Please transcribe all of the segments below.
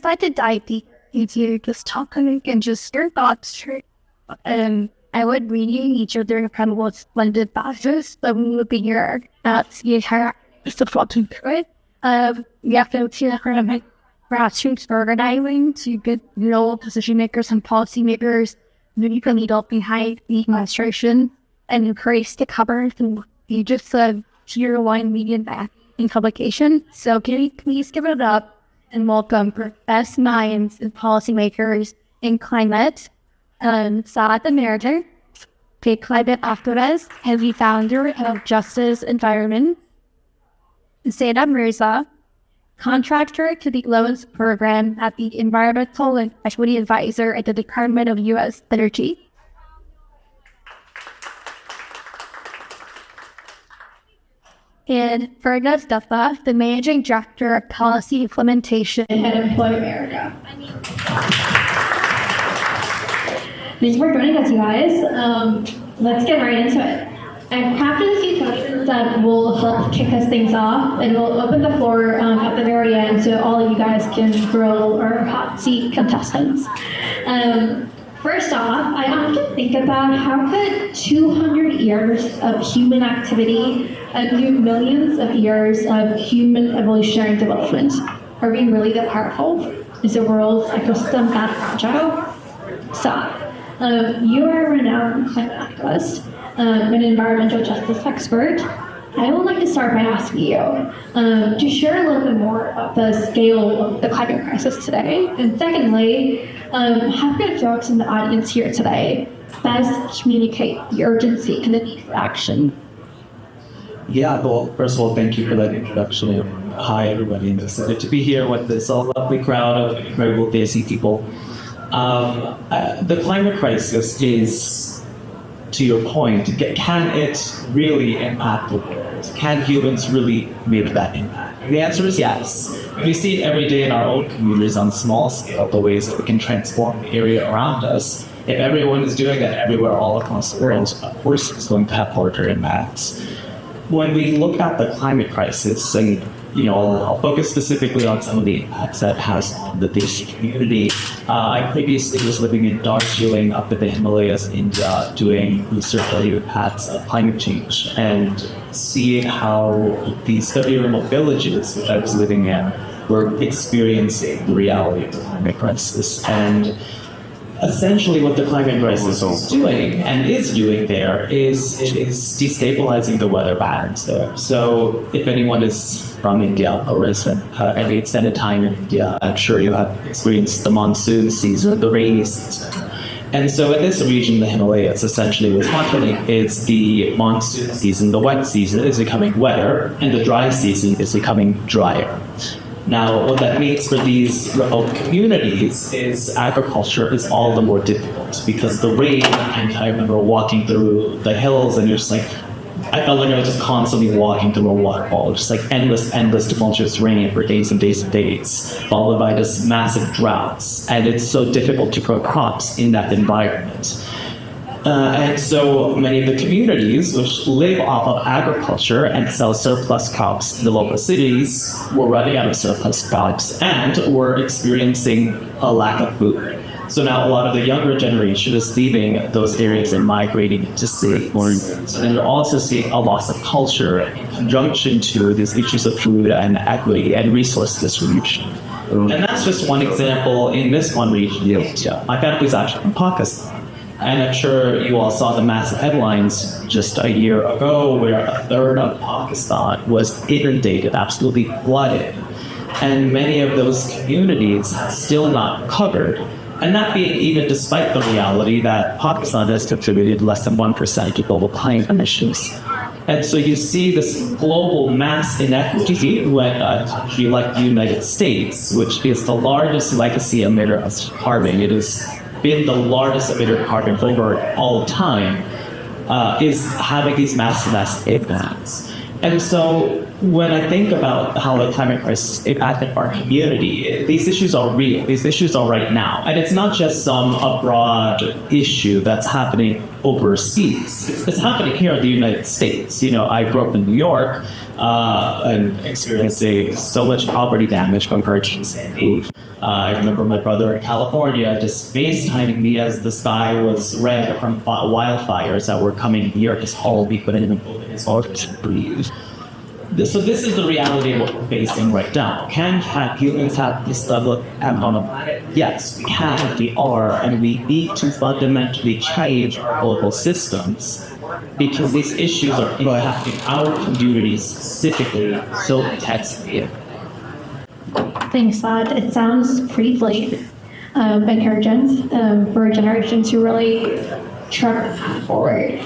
like to dive deep into this topic and just your thoughts. I would read you each of their incredible splendid passages, but we would be here see how just a plot to it. We have to see the grassroots organizing to get decision makers and policy makers maybe the lead up behind the administration and encourage to cover through the just tier 1 media in publication. So can you please give it up and welcome for best minds and policymakers in climate, Saad Emeriter, a climate activist and the founder of Justice Environment, Zainab Mirza, contractor to the loans program at the Environmental and Equity Advisor at the Department of U.S. Energy. And Fergus Duffa, the Managing Director of Policy Implementation at Employ America. Thanks for joining us, you guys. Let's get right into it. I've crafted a few questions that will help kick us things off, and we'll open the floor at the very end so all of you guys can grill our hot seat contestants. First off, I often think about how could 200 years of human activity undo millions of years of human evolutionary development? Are we really that powerful? Is the world's ecosystem that fragile? So, you are a renowned climate activist, an environmental justice expert. I would like to start by asking you to share a little bit more about the scale of the climate crisis today. And secondly, how can folks in the audience here today best communicate the urgency and the need for action? Yeah, well, first of all, thank you for that introduction. Hi, everybody. I'm excited to be here with this lovely crowd of incredible Desi people. The climate crisis is, to your point, can it really impact the world? Can humans really make that impact? The answer is yes. We see it every day in our own communities on small scale, the ways that we can transform the area around us. If everyone is doing that everywhere all across the world, of course it's going to have larger impacts. When we look at the climate crisis, and I'll focus specifically on some of the impacts that has on the Desi community. I previously was living in Darjeeling up in the Himalayas in India, doing research on the impacts of climate change and seeing how these 30 remote villages that I was living in were experiencing the reality of the climate crisis. And essentially what the climate crisis is doing and is doing there is it is destabilizing the weather patterns there. So if anyone is from India or has spent any extended time in India, I'm sure you have experienced the monsoon season, the rainy season. And so in this region, the Himalayas, essentially what's happening is the monsoon season, the wet season is becoming wetter and the dry season is becoming drier. Now, what that means for these remote communities is agriculture is all the more difficult because the rain, I remember walking through the hills and you're just like, I felt like I was just constantly walking through a waterfall, just like endless, tumultuous rain for days and days and days, followed by just massive droughts. And it's so difficult to grow crops in that environment. And so many of the communities which live off of agriculture and sell surplus crops in the local cities were running out of surplus crops and were experiencing a lack of food. So now a lot of the younger generation is leaving those areas and migrating to cities. And you're also seeing a loss of culture in conjunction to these issues of food and equity and resource distribution. And that's just one example in this one region. My family is actually from Pakistan. And I'm sure you all saw the massive headlines just a year ago where a third of Pakistan was inundated, absolutely flooded. And many of those communities still not covered. And that being even despite the reality that Pakistan has contributed less than 1% to global climate emissions. And so you see this global mass inequity when a country like the United States, which is the largest legacy emitter of carbon, it has been the largest emitter of carbon for all time, is having these massive impacts. And so when I think about how the climate crisis impacted our community, these issues are real. These issues are right now. And it's not just some abroad issue that's happening overseas. It's happening here in the United States. You know, I grew up in New York and experiencing so much property damage from Hurricane Sandy. I remember my brother in California just FaceTiming me as the sky was red from wildfires that were coming near his home. He couldn't even open his heart to breathe. So this is the reality of what we're facing right now. Can humans have this level of impact on the planet? Yes, we can, we are, and we need to fundamentally change our global systems because these issues are impacting our communities specifically so intensely. Thanks, Todd. It sounds pretty blatant, encouraging for a generation to really chart the path forward.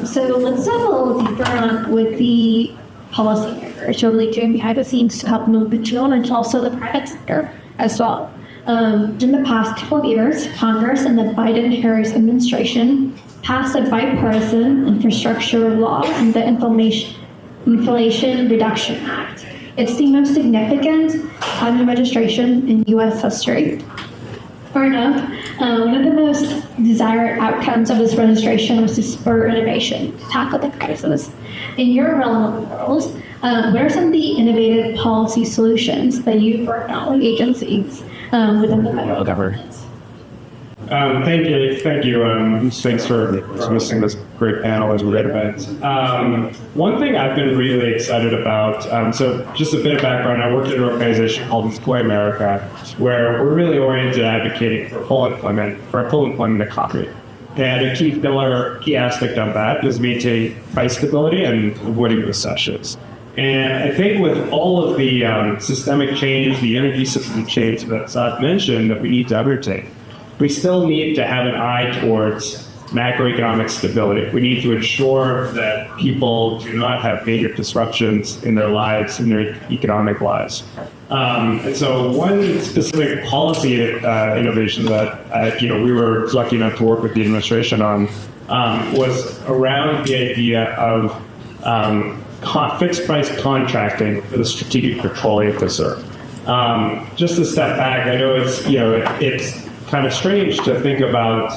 So let's dive a little deeper on with the policymakers really doing behind the scenes to help move the deal and also the private sector as well. In the past couple of years, Congress and the Biden-Harris administration passed a bipartisan infrastructure law and the Inflation Reduction Act. It's the most significant climate legislation in U.S. history. Fair enough. One of the most desired outcomes of this registration was to spur innovation, to tackle the crisis. In your realm of the world, what are some of the innovative policy solutions that you've worked on with agencies within the federal government? Thank you. Thanks for hosting this great panel and great event. One thing I've been really excited about, so just a bit of background, I work at an organization called Employ America, where we're really oriented at advocating for full employment economy. And a key aspect of that is maintaining price stability and avoiding recessions. And I think with all of the systemic change, the energy system change that Saad mentioned that we need to undertake, we still need to have an eye towards macroeconomic stability. We need to ensure that people do not have major disruptions in their lives, in their economic lives. And so one specific policy innovation that we were lucky enough to work with the administration on was around the idea of fixed price contracting for the Strategic Petroleum Reserve. Just to step back, I know it's kind of strange to think about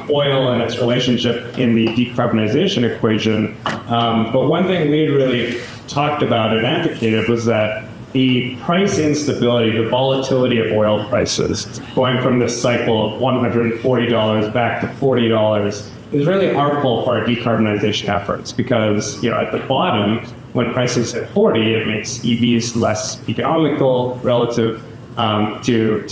oil and its relationship in the decarbonization equation. But one thing we really talked about and advocated was that the price instability, the volatility of oil prices, going from this cycle of $140 back to $40, is really harmful for our decarbonization efforts because, at the bottom, when prices hit 40, it makes EVs less economical relative to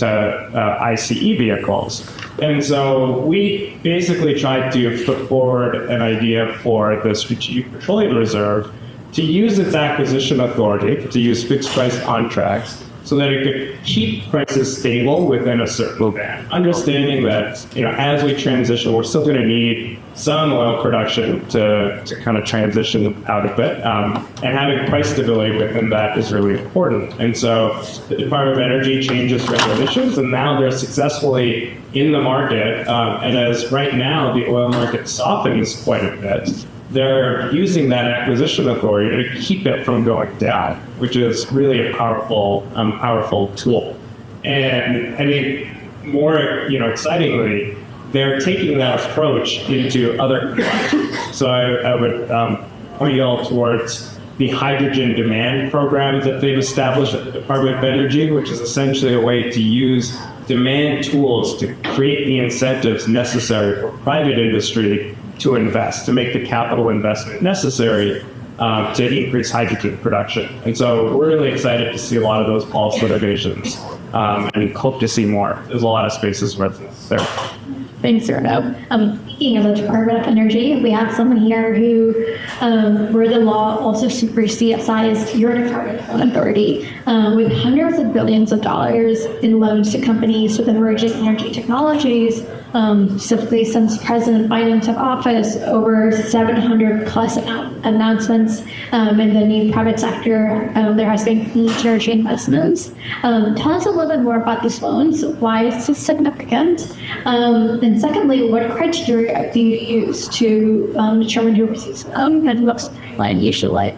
ICE vehicles. And so we basically tried to put forward an idea for the Strategic Petroleum Reserve to use its acquisition authority, to use fixed price contracts, so that it could keep prices stable within a certain band. Understanding that, as we transition, we're still going to need some oil production to kind of transition out of it. And having price stability within that is really important. And so the Department of Energy changes regulations, and now they're successfully in the market. And as right now the oil market softens quite a bit, they're using that acquisition authority to keep it from going down, which is really a powerful tool. And I think more, excitingly, they're taking that approach into other countries. So I would point you all towards the hydrogen demand program that they've established at the Department of Energy, which is essentially a way to use demand tools to create the incentives necessary for private industry to invest, to make the capital investment necessary to increase hydrogen production. And so we're really excited to see a lot of those policy innovations and hope to see more. There's a lot of spaces where it's there. Thanks, Cyrano. Speaking of the Department of Energy, we have someone here who, where the law also supersedes your Department of Authority, with hundreds of billions of dollars in loans to companies with emerging energy technologies. Specifically, since President Biden took office, over 700 plus announcements in the new private sector. There has been huge energy investments. Tell us a little bit more about these loans. Why is this significant? And secondly, what criteria do you use to determine who receives them and looks like you should like?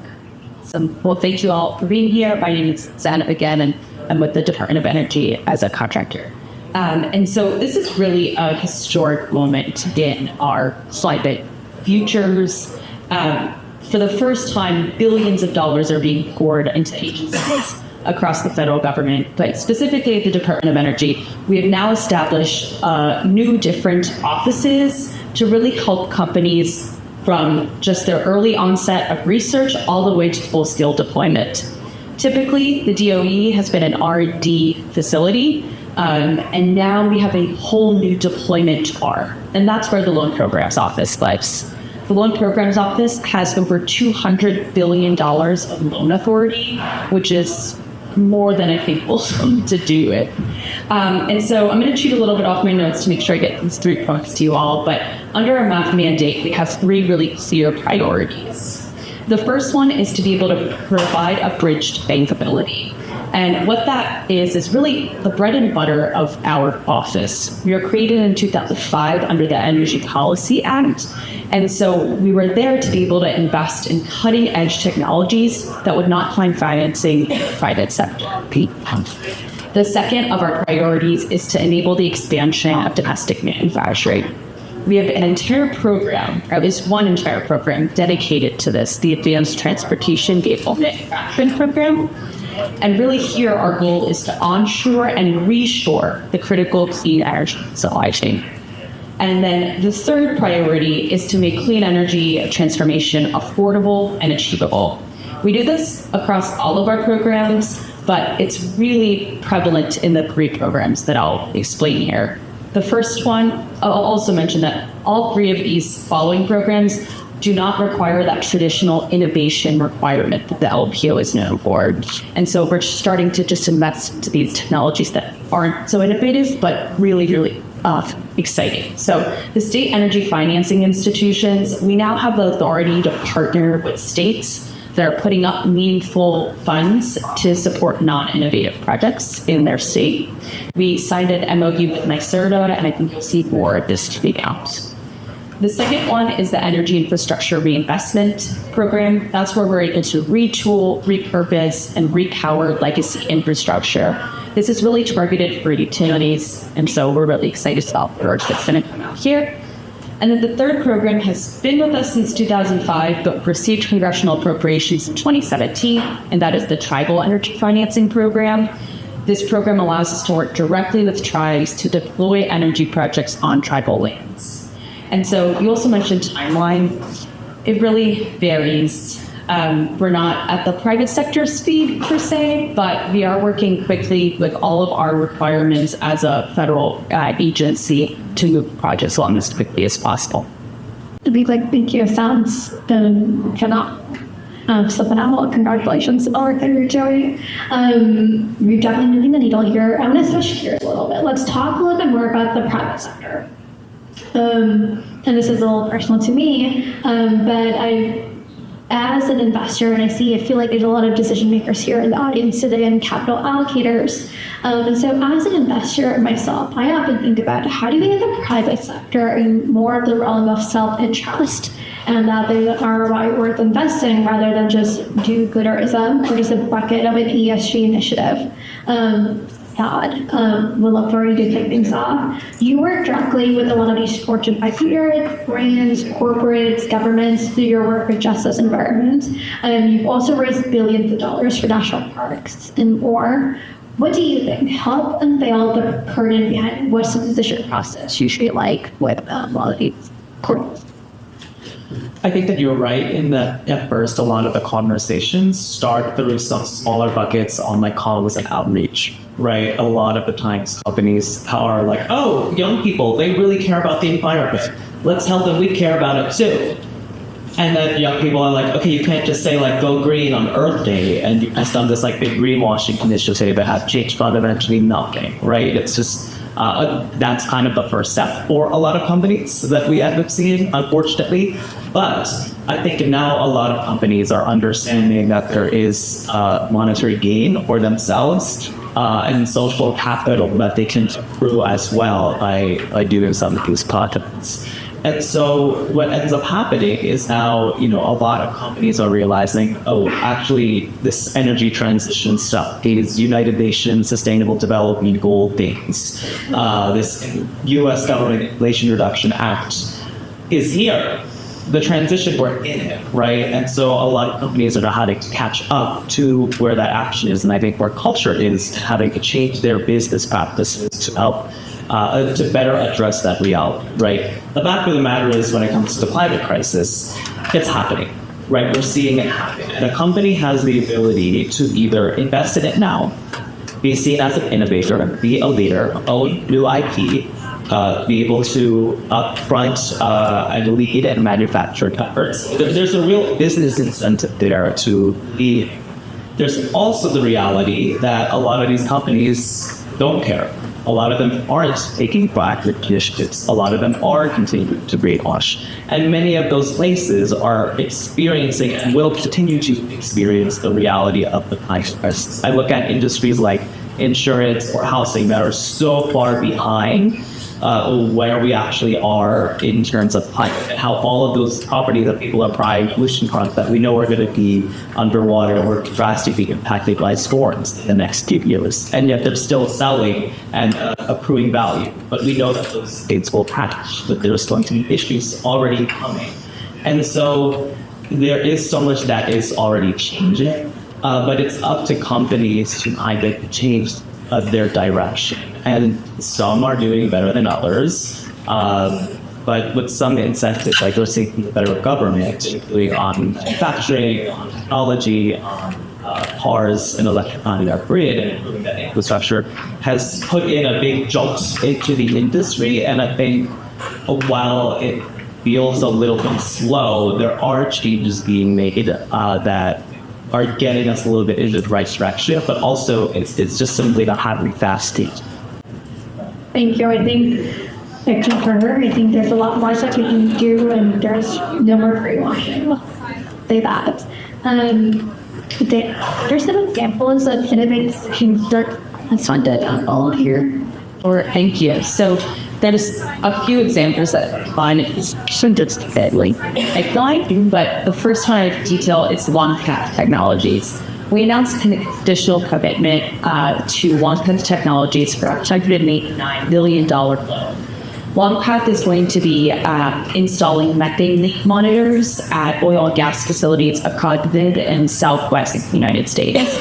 Well, thank you all for being here. My name is Zana again, and I'm with the Department of Energy as a contractor. And so this is really a historic moment in our climate futures. For the first time, billions of dollars are being poured into agencies across the federal government, but specifically at the Department of Energy. We have now established new different offices to really help companies from just their early onset of research all the way to full-scale deployment. Typically, the DOE has been an R&D facility, and now we have a whole new deployment arm, and that's where the Loan Programs Office lives. The Loan Programs Office has over $200 billion of loan authority, which is more than I think we'll need to do it. And so I'm going to cheat a little bit off my notes to make sure I get these 3 points to you all, but under our MAP mandate, we have 3 really clear priorities. The first one is to be able to provide abridged bankability. And what that is really the bread and butter of our office. We were created in 2005 under the Energy Policy Act. And so we were there to be able to invest in cutting edge technologies that would not find financing in the private sector. The second of our priorities is to enable the expansion of domestic manufacturing. We have an entire program, or at least one entire program, dedicated to this, the Advanced Transportation Vehicle Manufacturing Program. And really here, our goal is to onshore and reshore the critical clean energy supply chain. And then the third priority is to make clean energy transformation affordable and achievable. We do this across all of our programs, but it's really prevalent in the 3 programs that I'll explain here. The first one, I'll also mention that all 3 of these following programs do not require that traditional innovation requirement that the LPO is known for. And so we're starting to just invest into these technologies that aren't so innovative, but really, really exciting. So the state energy financing institutions, we now have the authority to partner with states that are putting up meaningful funds to support non-innovative projects in their state. We signed an MOU with NYSERDA, and I think you'll see more of this to be out. The second one is the Energy Infrastructure Reinvestment Program. That's where we're able to retool, repurpose, and repower legacy infrastructure. This is really targeted for utilities, and so we're really excited about the work that's going to come out here. And then the third program has been with us since 2005, but received congressional appropriations in 2017, and that is the Tribal Energy Financing Program. This program allows us to work directly with tribes to deploy energy projects on tribal lands. And so you also mentioned timeline. It really varies. We're not at the private sector speed per se, but we are working quickly with all of our requirements as a federal agency to move projects along as quickly as possible. To be like, thank you, sounds cannot. Something out. Congratulations on all the work that you're doing. You're definitely moving the needle here. I want to switch gears a little bit. Let's talk a little bit more about the private sector. And this is a little personal to me, but as an investor, and I feel like there's a lot of decision makers here in the audience today and capital allocators. And so as an investor myself, I often think about how do we get the private sector in more of the realm of self-interest and that there's an ROI worth investing rather than just do-gooderism or just a bucket of an ESG initiative. We'll look forward to kick things off. You work directly with a lot of these Fortune 500 brands, corporates, governments through your work with Justice Environment. You've also raised billions of dollars for national parks and more. What do you think? Help unveil the curtain behind what's the decision process usually like with a lot of these corporates? I think that you're right in that at first a lot of the conversations start through some smaller buckets on like comms and outreach, right? A lot of the times companies are like, oh, young people, they really care about the environment. Let's tell them we care about it too. And then young people are like, okay, you can't just say like go green on Earth Day and you've just done this like big greenwashing initiative that has changed fundamentally nothing, right? It's just that's kind of the first step for a lot of companies that we end up seeing, unfortunately. But I think now a lot of companies are understanding that there is monetary gain for themselves and social capital that they can accrue as well by doing some of these projects. And so what ends up happening is now, a lot of companies are realizing, oh, actually, this energy transition stuff, these United Nations Sustainable Development Goal things, this U.S. Government Inflation Reduction Act is here. The transition, we're in it, right? And so a lot of companies are having to catch up to where that action is, and I think where culture is having to change their business practices to help to better address that reality, right? The fact of the matter is, when it comes to the climate crisis, it's happening, right? We're seeing it happen. And a company has the ability to either invest in it now, be seen as an innovator, be a leader, own new IP, be able to upfront and lead and manufacture efforts. There's a real business incentive there to lead. There's also the reality that a lot of these companies don't care. A lot of them aren't taking proactive initiatives. A lot of them are continuing to brainwash. And many of those places are experiencing and will continue to experience the reality of the climate crisis. I look at industries like insurance or housing that are so far behind where we actually are in terms of climate, and how all of those properties that people are buying pollution fronts that we know are going to be underwater or drastically impacted by storms in the next few years, and yet they're still selling and accruing value. But we know that those states will crash, that there's going to be issues already coming. And so there is so much that is already changing, but it's up to companies to either change their direction. And some are doing better than others, but with some incentives, like they're seeking the federal government, including on manufacturing, on technology, on cars and electrifying our grid and improving that infrastructure, has put in a big jolt into the industry. And I think while it feels a little bit slow, there are changes being made that are getting us a little bit into the right direction, but also it's just simply not happening fast stage. Thank you. I concur. I think there's a lot more that we can do, and there's no more brainwashing. I'll say that. There's some examples of innovations that That's fun to all here. Or thank you. So there's a few examples that are fun. It's just deadly. But the first one I detail is Launchpad Technologies. We announced an additional commitment to Launchpad Technologies for a $189 million loan. Launchpad is going to be installing methane leak monitors at oil and gas facilities across the mid and southwest United States.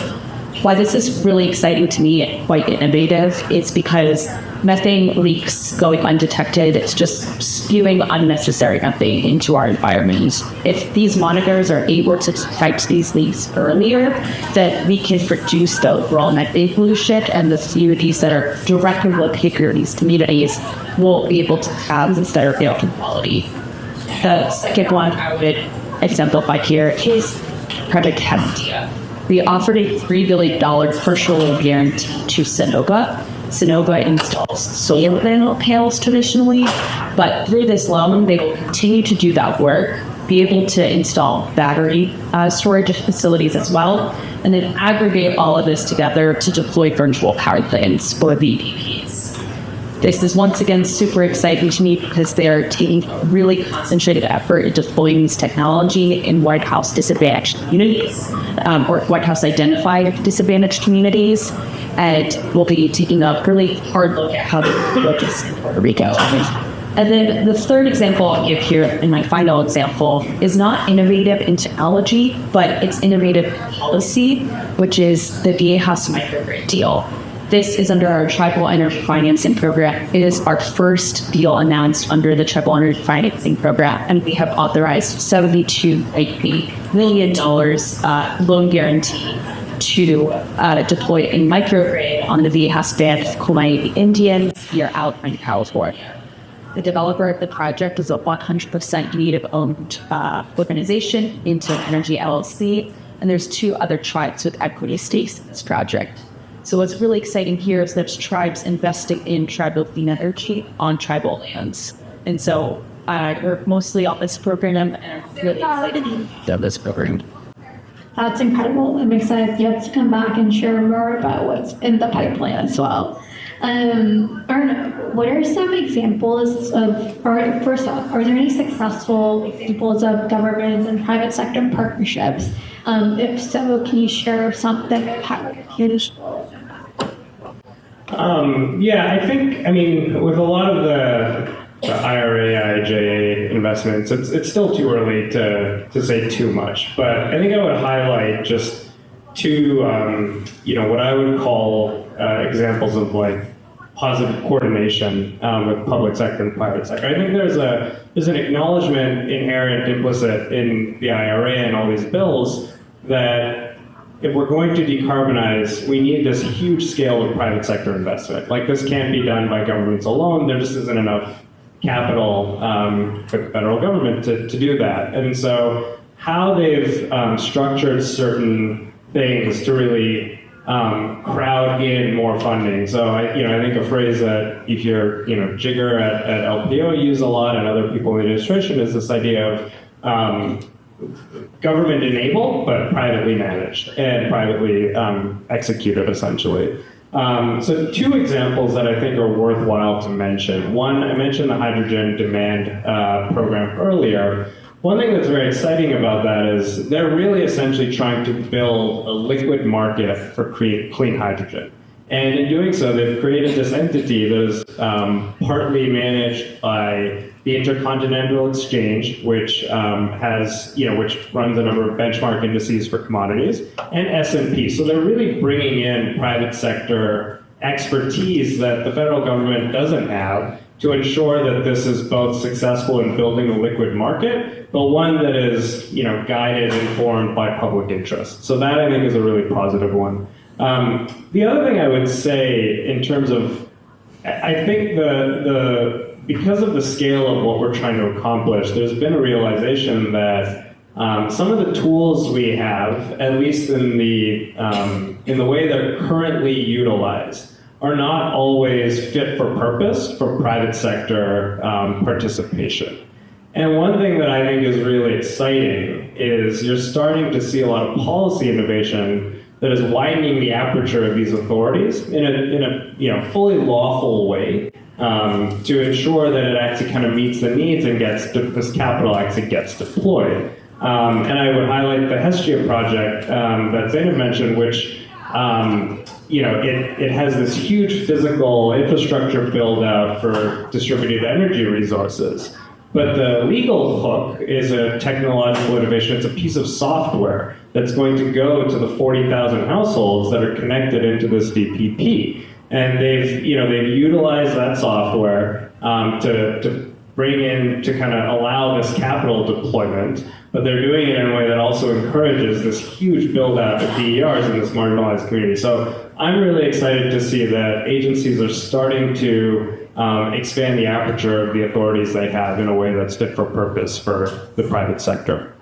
Why this is really exciting to me and quite innovative is because methane leaks going undetected, it's just spewing unnecessary methane into our environment. If these monitors are able to detect these leaks earlier, then we can reduce the overall methane pollution, and the communities that are directly located in these communities will be able to have better air quality. The second one I would exemplify here is Project Hestia. We offered a $3 billion partial loan guarantee to Sunnova. Sunnova installs solar panels traditionally, but through this loan, they will continue to do that work, be able to install battery storage facilities as well, and then aggregate all of this together to deploy virtual power plants for VPPs. This is once again super exciting to me because they are taking really concentrated effort in deploying this technology in White House disadvantaged communities, or White House identified disadvantaged communities, and we'll be taking a really hard look at how they work in Puerto Rico. And then the third example I'll give here, and my final example, is not innovative in technology, but it's innovative in policy, which is the Viejas microgrid deal. This is under our Tribal Energy Financing Program. It is our first deal announced under the Tribal Energy Financing Program, and we have authorized $72 million loan guarantee to deploy a microgrid on the Viejas Band of Kumeyaay Indians here out in California. The developer of the project is a 100% native-owned organization, Into Energy LLC, and there's 2 other tribes with equity stakes in this project. So what's really exciting here is there's tribes investing in tribal clean energy on tribal lands. And so we're mostly on this program, and I'm really excited to have this program. That's incredible. I'm excited you have to come back and share more about what's in the pipeline as well. Arnav, what are some examples of, or first off, are there any successful examples of government and private sector partnerships? If so, can you share something? Yeah, I mean, with a lot of the IRA, IIJA investments, it's still too early to say too much. But I think I would highlight just two, what I would call examples of like positive coordination with public sector and private sector. I think there's an acknowledgement inherent, implicit in the IRA and all these bills that if we're going to decarbonize, we need this huge scale of private sector investment. Like this can't be done by governments alone. There just isn't enough capital for the federal government to do that. And so how they've structured certain things to really crowd in more funding. So I think a phrase that you hear, Jigger at LPO use a lot and other people in the administration is this idea of government enabled, but privately managed and privately executed, essentially. So two examples that I think are worthwhile to mention. One, I mentioned the hydrogen demand program earlier. One thing that's very exciting about that is they're really essentially trying to build a liquid market for clean hydrogen. And in doing so, they've created this entity that is partly managed by the Intercontinental Exchange, which which runs a number of benchmark indices for commodities, and S&P. So they're really bringing in private sector expertise that the federal government doesn't have to ensure that this is both successful in building a liquid market, but one that is, guided, informed by public interest. So that I think is a really positive one. The other thing I would say in terms of, I think because of the scale of what we're trying to accomplish, there's been a realization that some of the tools we have, at least in the way they're currently utilized, are not always fit for purpose for private sector participation. And one thing that I think is really exciting is you're starting to see a lot of policy innovation that is widening the aperture of these authorities in a fully lawful way to ensure that it actually kind of meets the needs and this capital actually gets deployed. And I would highlight the Hestia project that Zainab mentioned, which it has this huge physical infrastructure build out for distributed energy resources. But the legal hook is a technological innovation. It's a piece of software that's going to go to the 40,000 households that are connected into this VPP. And they've utilized that software to bring in, to kind of allow this capital deployment, but they're doing it in a way that also encourages this huge build out of DERs in this marginalized community. So I'm really excited to see that agencies are starting to expand the aperture of the authorities they have in a way that's fit for purpose for the private sector.